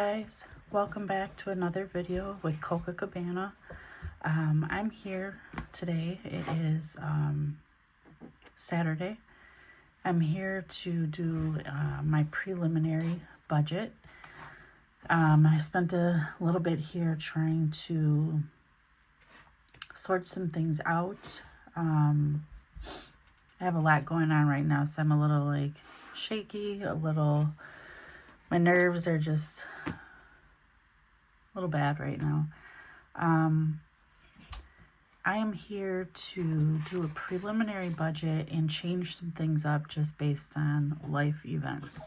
guys, welcome back to another video with Coca Cabana. I'm here today. It is Saturday. I'm here to do my preliminary budget. I spent a little bit here trying to sort some things out. I have a lot going on right now, so I'm a little shaky, my nerves are just a little bad right now. I am here to do a preliminary budget and change some things up just based on life events.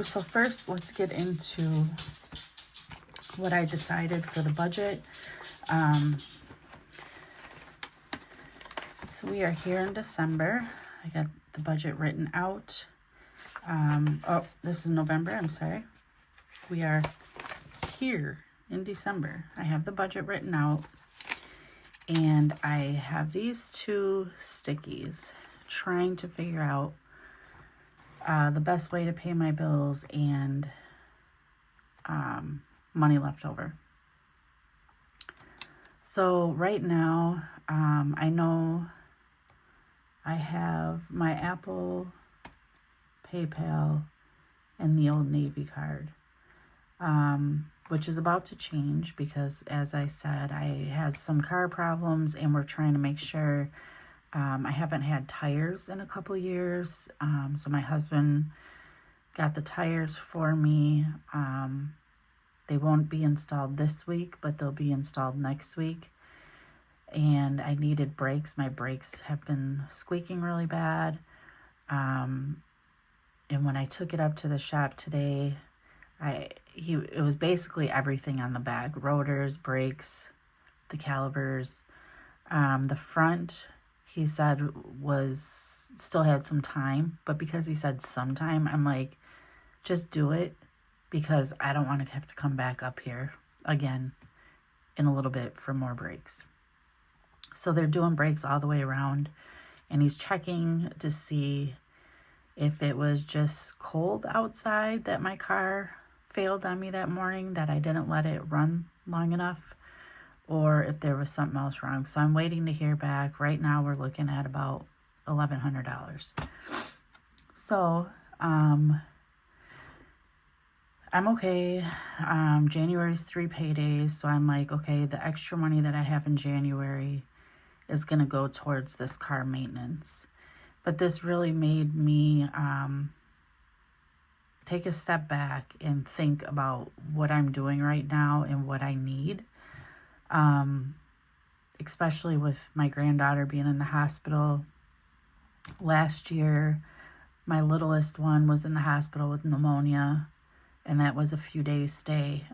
So first, let's get into what I decided for the budget. So we are here in December. I got the budget written out. This is November, I'm sorry. We are here in December. I have the budget written out, and I have these two stickies trying to figure out the best way to pay my bills and money left over. So right now, I know I have my Apple, PayPal, and the Old Navy card, which is about to change because, as I said, I had some car problems and we're trying to make sure. I haven't had tires in a couple years, so my husband got the tires for me. They won't be installed this week, but they'll be installed next week. And I needed brakes. My brakes have been squeaking really bad. And when I took it up to the shop today, it was basically everything on the back: rotors, brakes, the calipers. The front, he said, still had some time, but because he said sometime, I'm like, just do it, because I don't want to have to come back up here again in a little bit for more brakes. So they're doing brakes all the way around, and he's checking to see if it was just cold outside that my car failed on me that morning, that I didn't let it run long enough, or if there was something else wrong. So I'm waiting to hear back. Right now we're looking at about $1,100. So I'm okay. January's 3 paydays, so I'm like, okay, the extra money that I have in January is going to go towards this car maintenance. But this really made me take a step back and think about what I'm doing right now and what I need. Especially with my granddaughter being in the hospital. Last year, my littlest one was in the hospital with pneumonia, and that was a few days stay.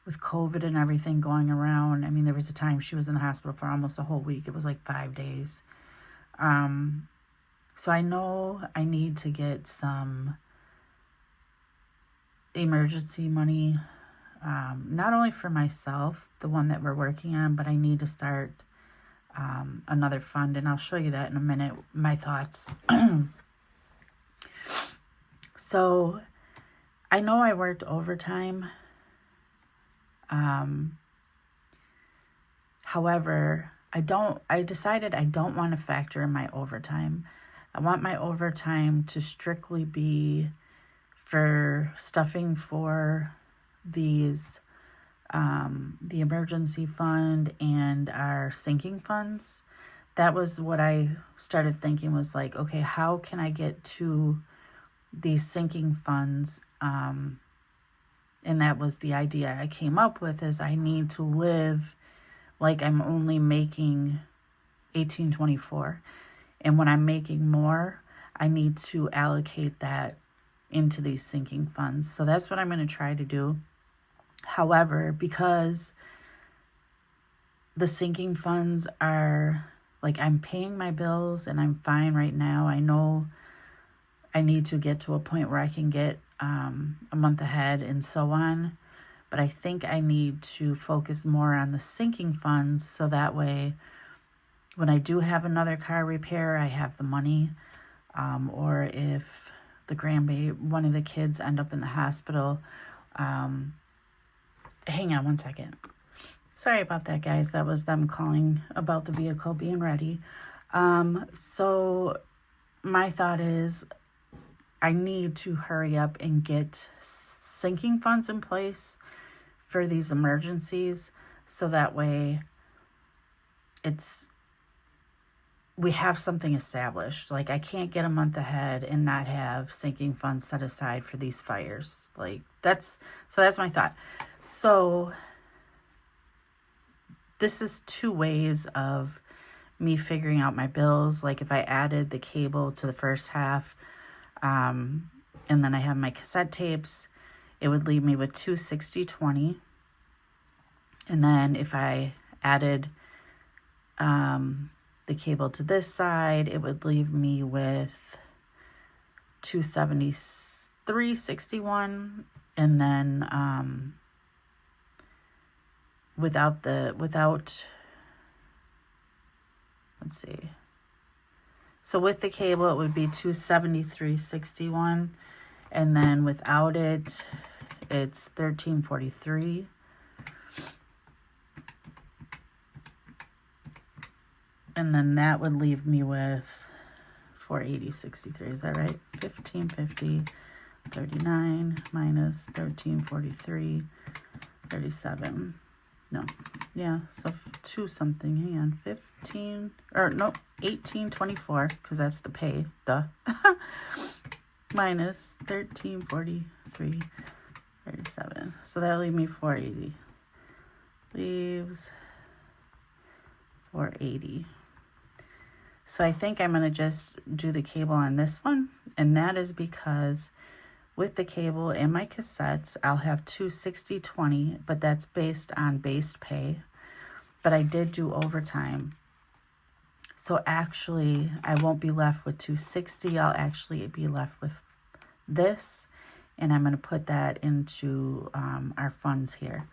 With COVID and everything going around, I mean, there was a time she was in the hospital for almost a whole week. It was like 5 days. So I know I need to get some emergency money, not only for myself, the one that we're working on, but I need to start another fund, and I'll show you that in a minute, my thoughts. So I know I worked overtime. However, I decided I don't want to factor in my overtime. I want my overtime to strictly be for stuffing for these, the emergency fund and our sinking funds. That was what I started thinking, was like, okay, how can I get to these sinking funds? And that was the idea I came up with, is I need to live like I'm only making $18.24. And when I'm making more, I need to allocate that into these sinking funds. So that's what I'm going to try to do. However, because the sinking funds are, like, I'm paying my bills and I'm fine right now. I know I need to get to a point where I can get a month ahead and so on. But I think I need to focus more on the sinking funds, so that way when I do have another car repair, I have the money. Or if one of the kids end up in the hospital. Hang on one second. Sorry about that, guys. That was them calling about the vehicle being ready. So my thought is I need to hurry up and get sinking funds in place for these emergencies, so that way we have something established. Like, I can't get a month ahead and not have sinking funds set aside for these fires. Like, that's my thought. So this is 2 ways of me figuring out my bills. Like, if I added the cable to the first half, and then I have my cassette tapes, it would leave me with $260.20. And then if I added the cable to this side, it would leave me with $273.61. And then without let's see. So with the cable, it would be $273.61. And then without it, it's $13.43. And then that would leave me with $480.63. Is that right? $15.50, 39 minus $13.43, 37. No. Yeah, so 2 something. Hang on. 15 or no, $18.24, because that's the pay. Duh. Minus $13.43, 37. So that'll leave me $480. Leaves $480. So I think I'm going to just do the cable on this one. And that is because with the cable and my cassettes, I'll have $260.20, but that's based on base pay. But I did do overtime. So actually, I won't be left with $260. I'll actually be left with this. And I'm going to put that into our funds here.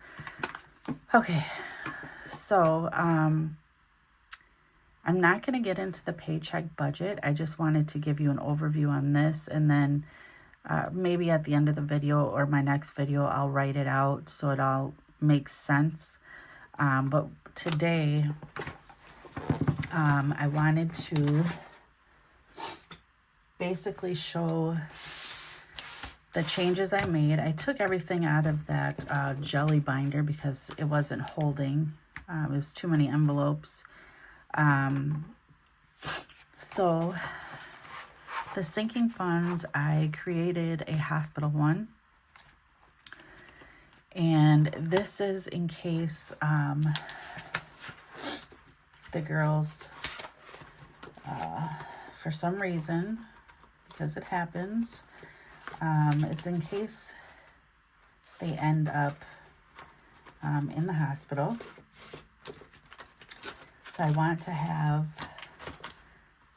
Okay. So, I'm not going to get into the paycheck budget. I just wanted to give you an overview on this. And then maybe at the end of the video or my next video, I'll write it out so it all makes sense. But today, I wanted to basically show the changes I made. I took everything out of that jelly binder because it wasn't holding. It was too many envelopes. So the sinking funds, I created a hospital one. And this is in case the girls, for some reason, because it happens, it's in case they end up in the hospital. So I want to have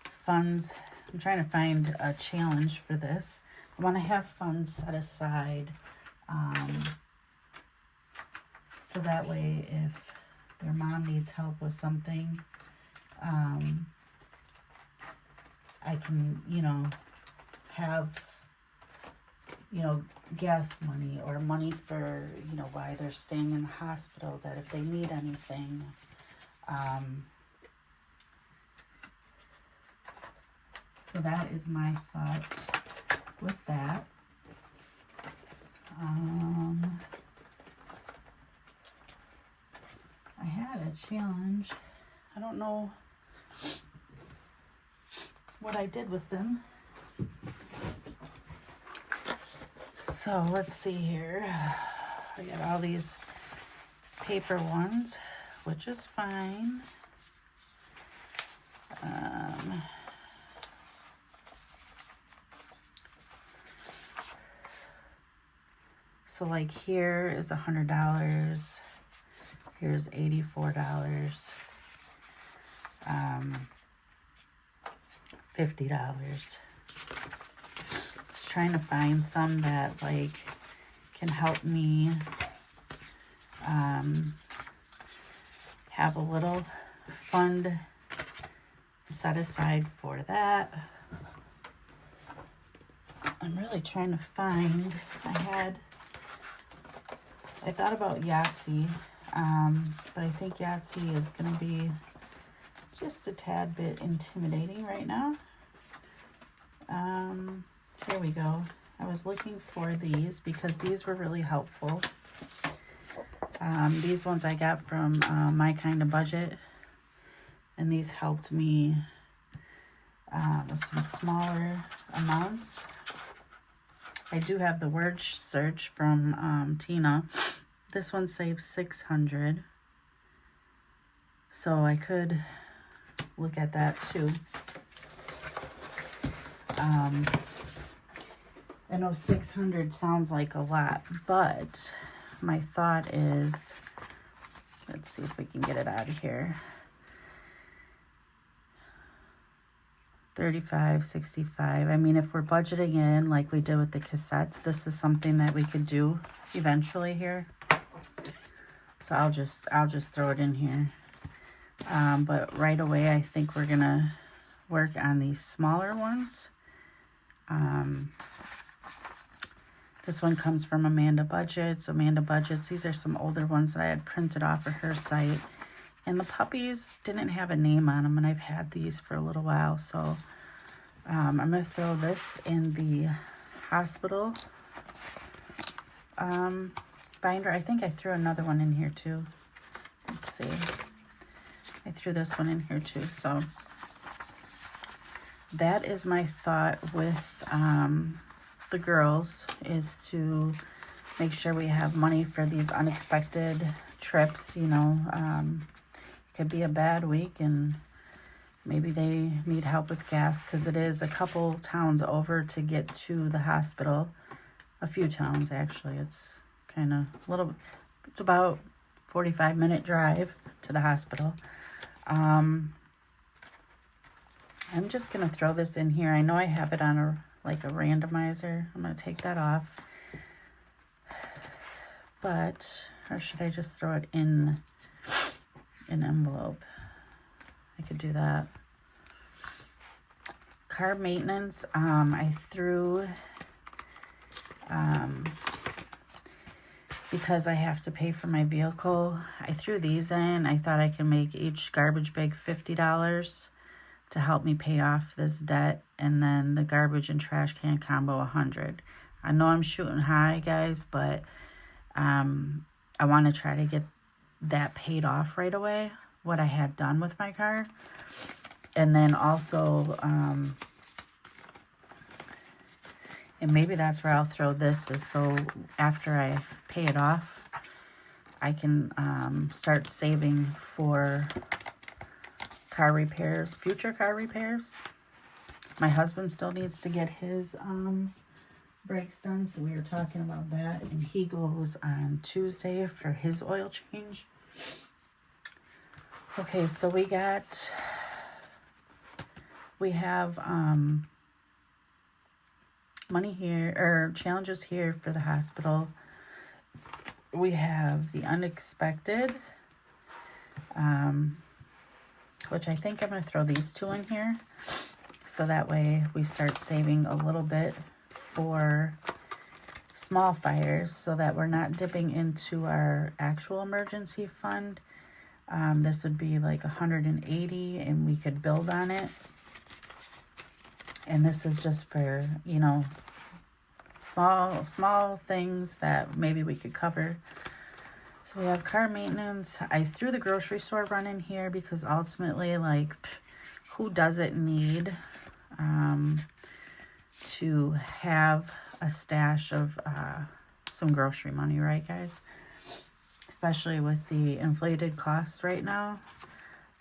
funds. I'm trying to find a challenge for this. I want to have funds set aside so that way if their mom needs help with something, I can, have, gas money or money for, why they're staying in the hospital, that if they need anything. So that is my thought with that. I had a challenge. I don't know what I did with them. So let's see here. I got all these paper ones, which is fine. So like here is $100. Here's $84. $50. Just trying to find some that like can help me have a little fund set aside for that. I'm really trying to find, I thought about Yahtzee, but I think Yahtzee is going to be just a tad bit intimidating right now. Here we go. I was looking for these because these were really helpful. These ones I got from My Kind of Budget, and these helped me with some smaller amounts. I do have the word search from Tina. This one saves 600, so I could look at that too. I know 600 sounds like a lot, but my thought is, let's see if we can get it out of here. 35, 65. I mean, if we're budgeting in like we did with the cassettes, this is something that we could do eventually here. So I'll just throw it in here. But right away, I think we're gonna work on these smaller ones. This one comes from Amanda Budgets. Amanda Budgets, these are some older ones that I had printed off of her site. And the puppies didn't have a name on them, and I've had these for a little while. So I'm going to throw this in the hospital binder. I think I threw another one in here too. Let's see. I threw this one in here too. So that is my thought with the girls, is to make sure we have money for these unexpected trips. You know, it could be a bad week and maybe they need help with gas, because it is a couple towns over to get to the hospital. A few towns, actually. It's kind of it's about 45-minute drive to the hospital. I'm just going to throw this in here. I know I have it on a randomizer. I'm going to take that off. But, or should I just throw it in an envelope? I could do that. Car maintenance, I threw, because I have to pay for my vehicle, I threw these in. I thought I could make each garbage bag $50 to help me pay off this debt, and then the garbage and trash can combo $100. I know I'm shooting high, guys, but I want to try to get that paid off right away, what I had done with my car. And then also, and maybe that's where I'll throw this, is so after I pay it off, I can start saving for car repairs, future car repairs. My husband still needs to get his brakes done, so we were talking about that, and he goes on Tuesday for his oil change. Okay, so we have money here, or challenges here for the hospital. We have the unexpected, which I think I'm going to throw these two in here, so that way we start saving a little bit for small fires, so that we're not dipping into our actual emergency fund. This would be like 180, and we could build on it. And this is just for, you know, small things that maybe we could cover. So we have car maintenance. I threw the grocery store run in here because ultimately, like, who doesn't need to have a stash of some grocery money, right, guys? Especially with the inflated costs right now.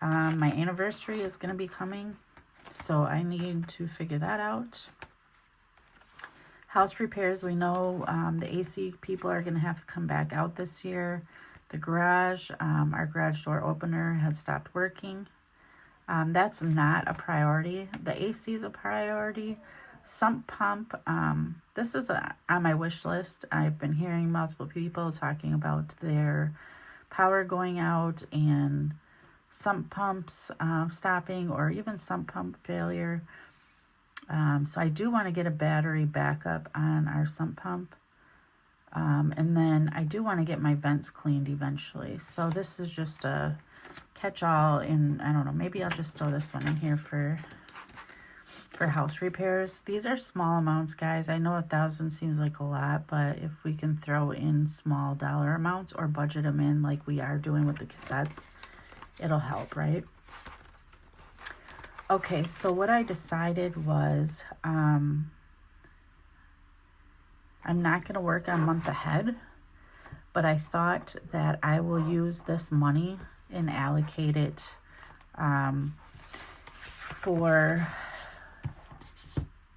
My anniversary is going to be coming, so I need to figure that out. House repairs, we know the AC people are going to have to come back out this year. The garage, our garage door opener had stopped working. That's not a priority. The AC is a priority. Sump pump, this is on my wish list. I've been hearing multiple people talking about their power going out and sump pumps stopping, or even sump pump failure. So I do want to get a battery backup on our sump pump. And then I do want to get my vents cleaned eventually. So this is just a catch-all in, I don't know, maybe I'll just throw this one in here for house repairs. These are small amounts, guys. I know 1,000 seems like a lot, but if we can throw in small dollar amounts or budget them in like we are doing with the cassettes, it'll help, right? Okay, so what I decided was I'm not going to work on month ahead, but I thought that I will use this money and allocate it for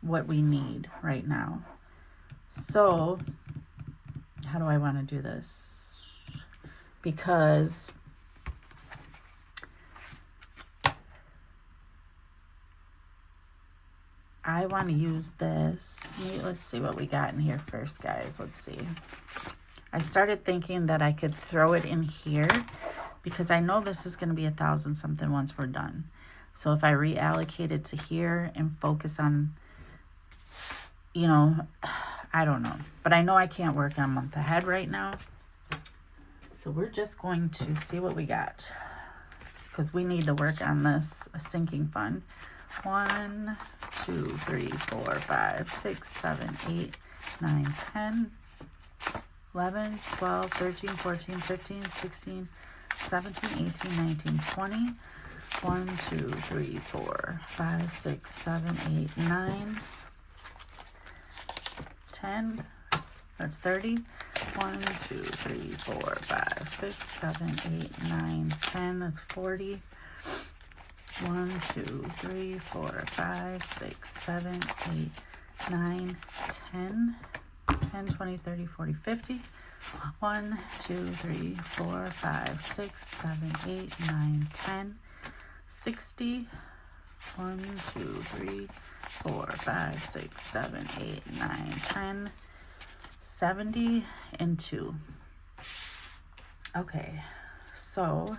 what we need right now. So how do I want to do this? Because I want to use this. Let's see what we got in here first, guys. Let's see. I started thinking that I could throw it in here because I know this is going to be 1,000 something once we're done. So if I reallocate it to here and focus on, you know, I don't know. But I know I can't work on month ahead right now. So we're just going to see what we got, because we need to work on this sinking fund. 1, 2, 3, 4, 5, 6, 7, 8, 9, 10, 11, 12, 13, 14, 15, 16, 17, 18, 19, 20. 1, 2, 3, 4, 5, 6, 7, 8, 9, 10. That's 30. 1, 2, 3, 4, 5, 6, 7, 8, 9, 10. That's 40. 1, 2, 3, 4, 5, 6, 7, 8, 9, 10. 10, 20, 30, 40, 50. 1, 2, 3, 4, 5, 6, 7, 8, 9, 10. 60. 1, 2, 3, 4, 5, 6, 7, 8, 9, 10. 70 and 2. Okay, so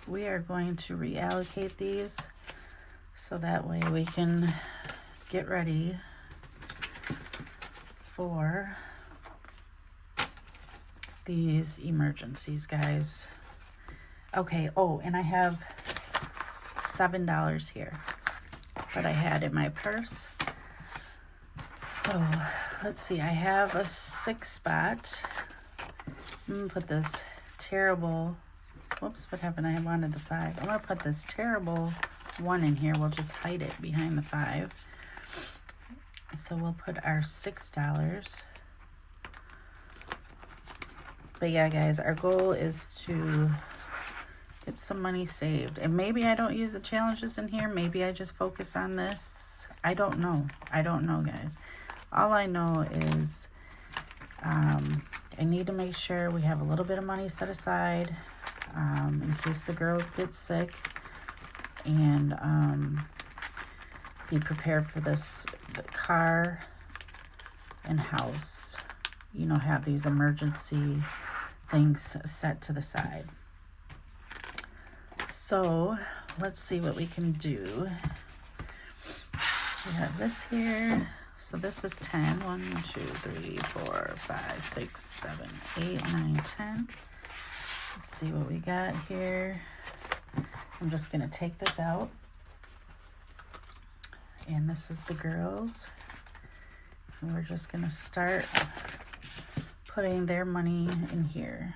we are going to reallocate these so that way we can get ready for these emergencies, guys. Okay, oh, and I have $7 here that I had in my purse. So let's see, I have a 6 spot. I'm gonna put this terrible, whoops, what happened? I wanted the 5. I'm gonna put this terrible 1 in here. We'll just hide it behind the 5. So we'll put our $6. But yeah, guys, our goal is to get some money saved. And maybe I don't use the challenges in here. Maybe I just focus on this. I don't know. I don't know, guys. All I know is I need to make sure we have a little bit of money set aside in case the girls get sick, and be prepared for this, the car and house, you know, have these emergency things set to the side. So let's see what we can do. We have this here. So this is 10. 1, 2, 3, 4, 5, 6, 7, 8, 9, 10. Let's see what we got here. I'm just going to take this out. And this is the girls. And we're just going to start putting their money in here.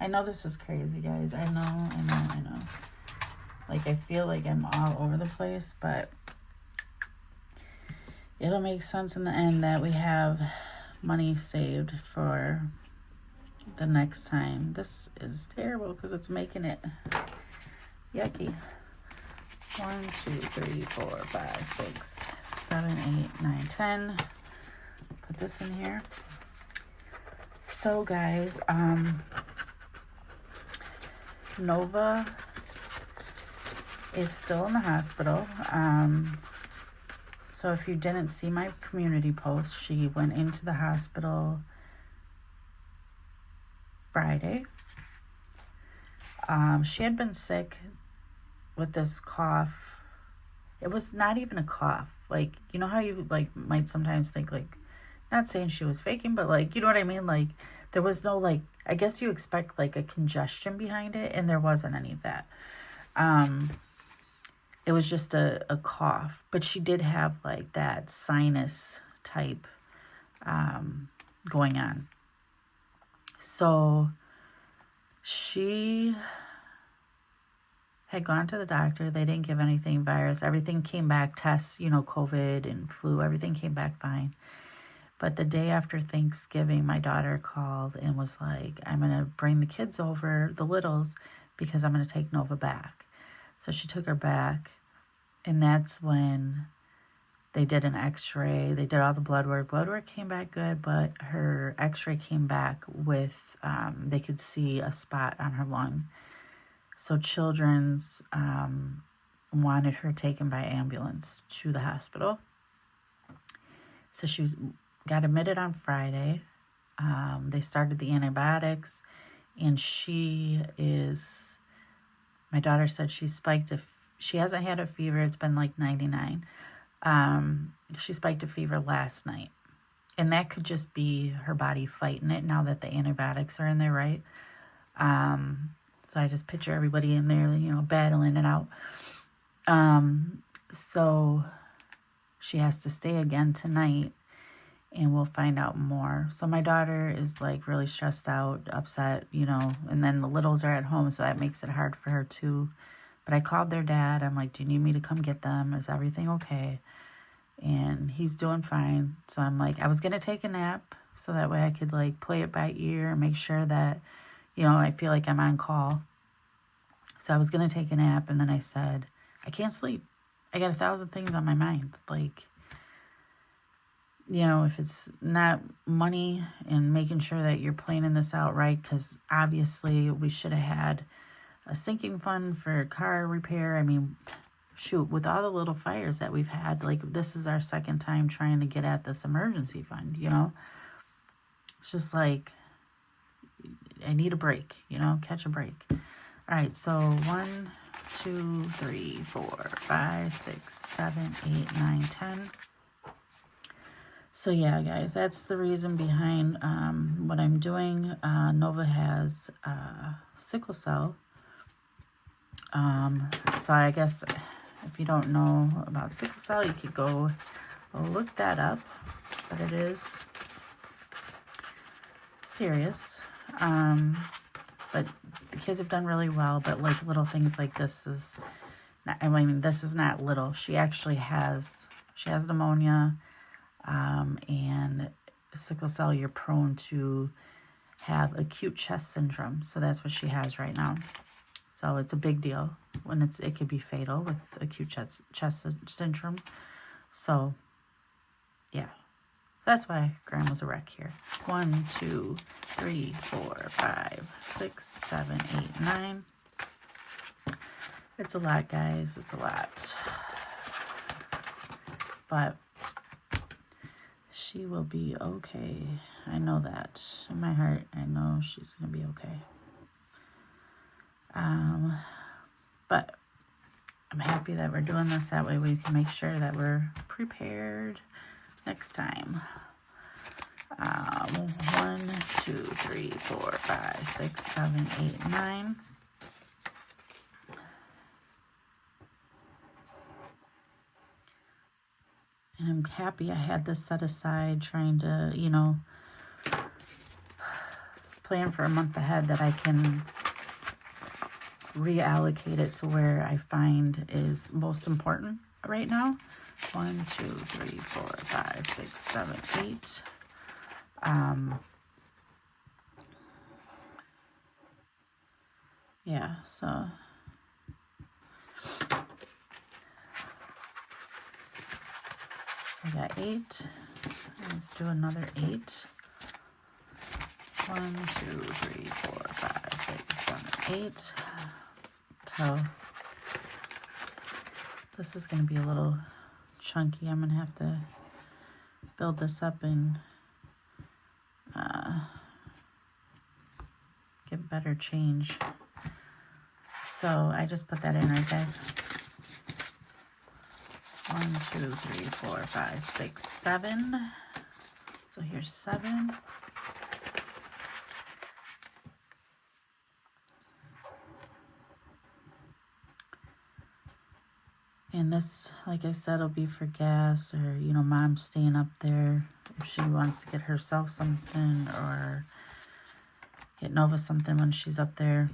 I know this is crazy, guys. I know. Like, I feel like I'm all over the place, but it'll make sense in the end that we have money saved for the next time. This is terrible because it's making it yucky. 1, 2, 3, 4, 5, 6, 7, 8, 9, 10. Put this in here. So, guys, Nova is still in the hospital. So if you didn't see my community post, she went into the hospital Friday. She had been sick with this cough. it was not even a cough. Like, you know how you, like, might sometimes think, like, not saying she was faking, but, like, you know what I mean? Like, there was no, like, I guess you expect, like, a congestion behind it, and there wasn't any of that. It was just a cough, but she did have, like, that sinus type going on. So she had gone to the doctor. They didn't give anything virus. Everything came back, tests, you know, COVID and flu, everything came back fine. But the day after Thanksgiving, my daughter called and was like, I'm going to bring the kids over, the littles, because I'm going to take Nova back. So she took her back, and that's when they did an x-ray. They did all the blood work. Blood work came back good, but her x-ray came back with, they could see a spot on her lung. So Children's wanted her taken by ambulance to the hospital. So she got admitted on Friday. They started the antibiotics, and my daughter said she spiked she hasn't had a fever. It's been like 99. She spiked a fever last night, and that could just be her body fighting it now that the antibiotics are in there, right? So I just picture everybody in there, you know, battling it out. So she has to stay again tonight, and we'll find out more. So my daughter is, like, really stressed out, upset, you know, and then the littles are at home, so that makes it hard for her too. But I called their dad. I'm like, do you need me to come get them? Is everything okay? And he's doing fine. So I'm like, I was going to take a nap so that way I could, like, play it by ear and make sure that, you know, I feel like I'm on call. So I was going to take a nap, and then I said, I can't sleep. I got 1,000 things on my mind. Like, you know, if it's not money and making sure that you're planning this out right, because obviously we should have had a sinking fund for car repair. I mean, shoot, with all the little fires that we've had, like, this is our second time trying to get at this emergency fund, you know? It's just like, I need a break, you know, catch a break. All right, so 1, 2, 3, 4, 5, 6, 7, 8, 9, 10. So yeah, guys, that's the reason behind what I'm doing. Nova has sickle cell. So I guess if you don't know about sickle cell, you could go look that up. But it is serious. But the kids have done really well. But, like, little things like this is not, I mean, this is not little. She actually has pneumonia. And sickle cell, you're prone to have acute chest syndrome. So that's what she has right now. So it's a big deal when it could be fatal with acute chest syndrome. So yeah, that's why Grandma's a wreck here. 1, 2, 3, 4, 5, 6, 7, 8, 9. It's a lot, guys. It's a lot. But she will be okay. I know that. In my heart, I know she's going to be okay. But I'm happy that we're doing this. That way we can make sure that we're prepared next time. 1, 2, 3, 4, 5, 6, 7, 8, 9. And I'm happy I had this set aside, trying to, you know, plan for a month ahead that I can reallocate it to where I find is most important right now. 1, 2, 3, 4, 5, 6, 7, 8. Yeah, so I got 8. Let's do another 8. 1, 2, 3, 4, 5, 6, 7, 8. So this is going to be a little chunky. I'm going to have to build this up and get better change. So I just put that in, right, guys? 1, 2, 3, 4, 5, 6, 7. So here's 7. And this, like I said, will be for gas, or, you know, Mom's staying up there if she wants to get herself something, or get Nova something when she's up there.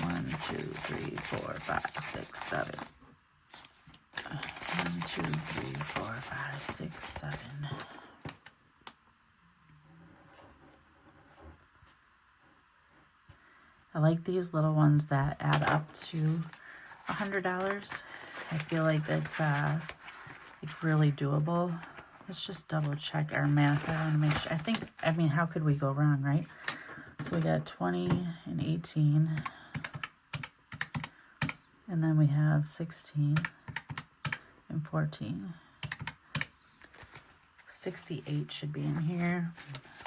1, 2, 3, 4, 5, 6, 7. 1, 2, 3, 4, 5, 6, 7. I like these little ones that add up to $100. I feel like that's like really doable. Let's just double check our math. I want to make sure. I mean, how could we go wrong, right? So we got 20 and 18. And then we have 16 and 14. 68 should be in here.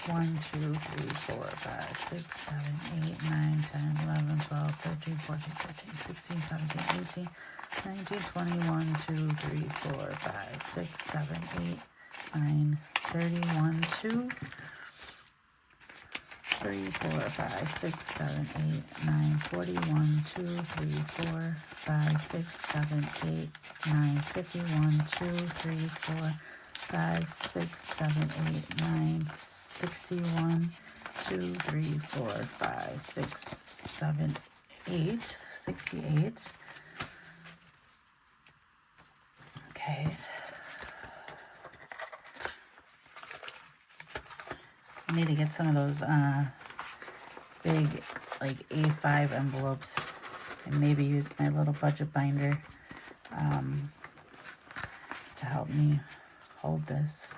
1, 2, 3, 4, 5, 6, 7, 8, 9, 10, 11, 12, 13, 14, 15, 16, 17, 18, 19, 20, 1, 2, 3, 4, 5, 6, 7, 8, 9, 30, 1, 2, 3, 4, 5, 6, 7, 8, 9, 40, 1, 2, 3, 4, 5, 6, 7, 8, 9, 50, 1, 2, 3, 4, 5, 6, 7, 8, 9, 61, 2, 3, 4, 5, 6, 7, 8, 68. Okay. I need to get some of those big, like A5 envelopes, and maybe use my little budget binder to help me hold this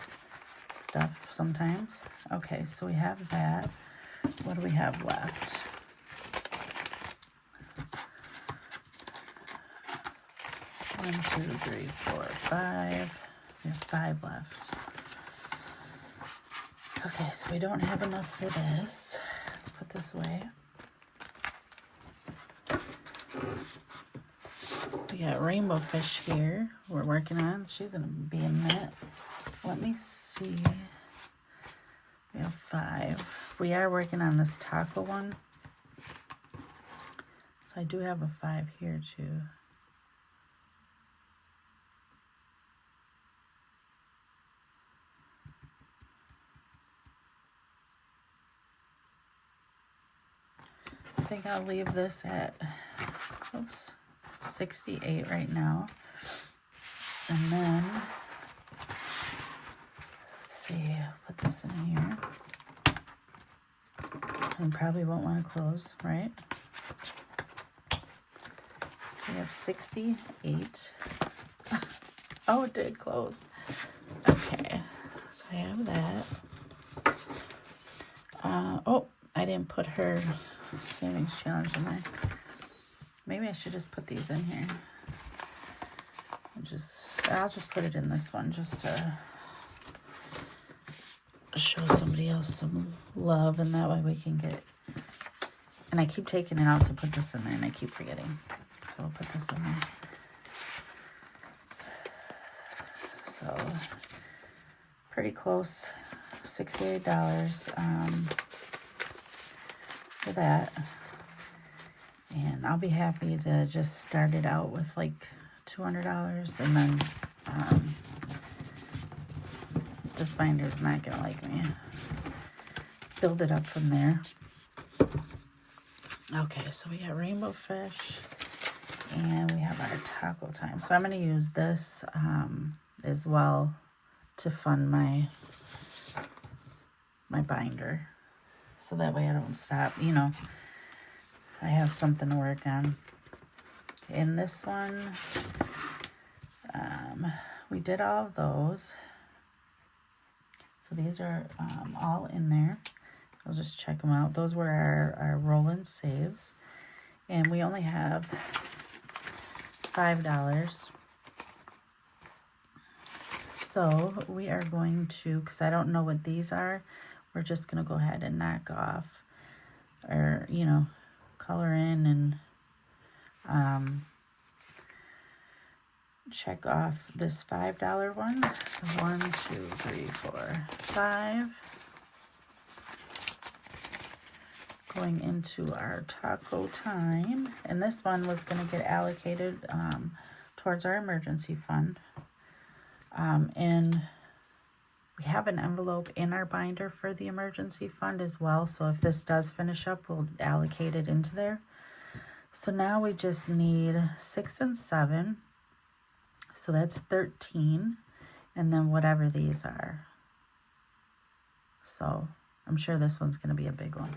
stuff sometimes. Okay, so we have that. What do we have left? One, 2, 3, 4, 5. We have 5 left. Okay, so we don't have enough for this. Let's put this away. We got rainbow fish here we're working on. She's gonna be a minute. Let me see. We have 5. We are working on this taco one. So I do have a 5 here too. I think I'll leave this at, oops, 68 right now. And then, let's see, I'll put this in here. And probably won't want to close, right? So we have 68. Oh, it did close. Okay, so I have that. Oh, I didn't put her savings challenge in there. Maybe I should just put these in here. I'll just put it in this one just to show somebody else some love, and that way we can get, and I keep taking it out to put this in there and I keep forgetting. So I'll put this in there. So pretty close, $68 for that. And I'll be happy to just start it out with like $200, and then this binder's not gonna like me. Build it up from there. Okay, so we got rainbow fish, and we have our taco time. So I'm gonna use this as well to fund my binder, so that way I don't stop, you know, I have something to work on. In this one, we did all of those. So these are all in there. I'll just check them out. Those were our roll-in saves. And we only have $5. So we are going to, because I don't know what these are, we're just going to go ahead and knock off, or, you know, color in and check off this $5 one. So 1, 2, 3, 4, 5. Going into our taco time. And this one was going to get allocated towards our emergency fund. And we have an envelope in our binder for the emergency fund as well. So if this does finish up, we'll allocate it into there. So now we just need 6 and 7. So that's 13. And then whatever these are. So I'm sure this one's going to be a big one.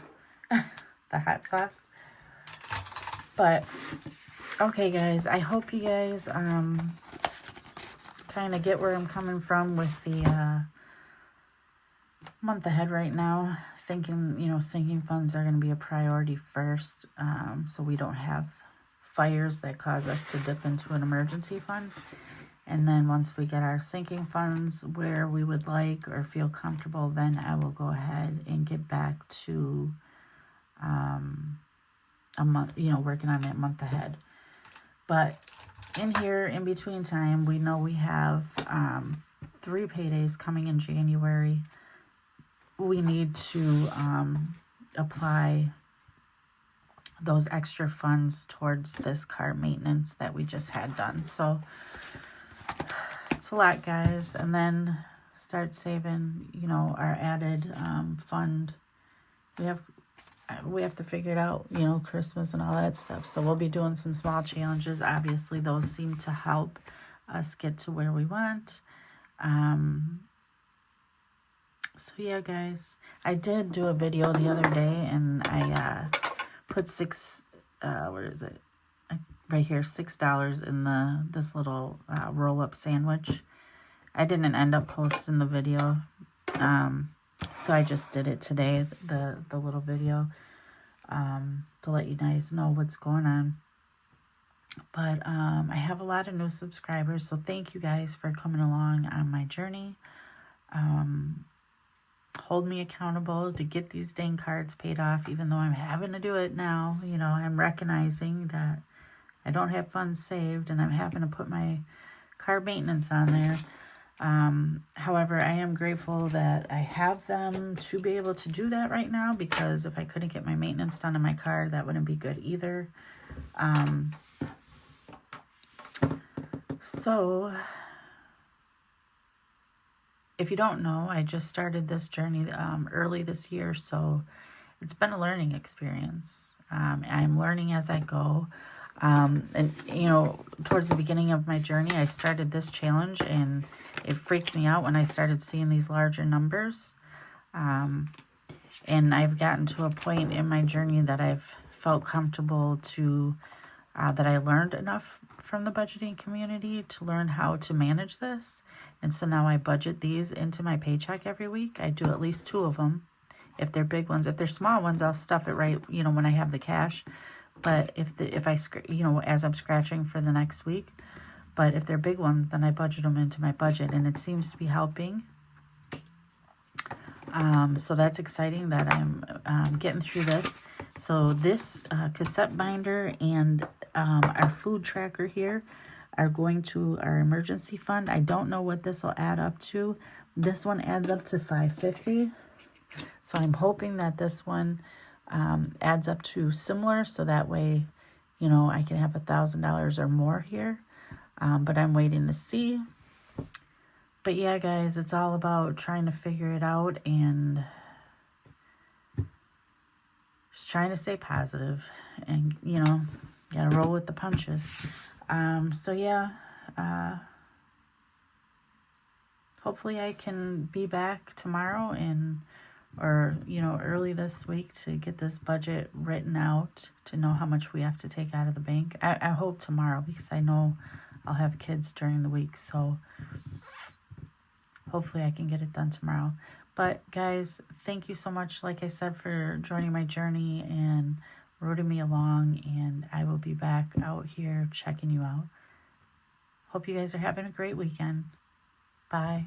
The hot sauce. But okay, guys, I hope you guys kind of get where I'm coming from with the month ahead right now. Thinking, you know, sinking funds are going to be a priority first, so we don't have fires that cause us to dip into an emergency fund. And then once we get our sinking funds where we would like or feel comfortable, then I will go ahead and get back to a month, you know, working on that month ahead. But in here, in between time, we know we have 3 paydays coming in January. We need to apply those extra funds towards this car maintenance that we just had done. So it's a lot, guys. And then start saving, you know, our added fund. We have to figure it out, you know, Christmas and all that stuff. So we'll be doing some small challenges. Obviously, those seem to help us get to where we want. So yeah, guys, I did do a video the other day, and I put where is it? Right here, $6 in this little roll-up sandwich. I didn't end up posting the video, so I just did it today, the little video, to let you guys know what's going on. But I have a lot of new subscribers, so thank you guys for coming along on my journey. Hold me accountable to get these dang cards paid off, even though I'm having to do it now. You know, I'm recognizing that I don't have funds saved, and I'm having to put my car maintenance on there. However, I am grateful that I have them to be able to do that right now, because if I couldn't get my maintenance done in my car, that wouldn't be good either. So if you don't know, I just started this journey early this year, so it's been a learning experience. I'm learning as I go. And, you know, towards the beginning of my journey, I started this challenge, and it freaked me out when I started seeing these larger numbers. And I've gotten to a point in my journey that I've felt comfortable to, that I learned enough from the budgeting community to learn how to manage this. And so now I budget these into my paycheck every week. I do at least 2 of them. If they're big ones, if they're small ones, I'll stuff it right, you know, when I have the cash. But if I, you know, as I'm scratching for the next week. But if they're big ones, then I budget them into my budget, and it seems to be helping. So that's exciting that I'm getting through this. So this cassette binder and our food tracker here are going to our emergency fund. I don't know what this will add up to. This one adds up to $550. So I'm hoping that this one adds up to similar, so that way, you know, I can have $1,000 or more here. But I'm waiting to see. But yeah, guys, it's all about trying to figure it out and just trying to stay positive, and, you know, gotta roll with the punches. So yeah, hopefully I can be back tomorrow or, you know, early this week to get this budget written out, to know how much we have to take out of the bank. I hope tomorrow, because I know I'll have kids during the week, so hopefully I can get it done tomorrow. But guys, thank you so much, like I said, for joining my journey and rooting me along, and I will be back out here checking you out. Hope you guys are having a great weekend. Bye.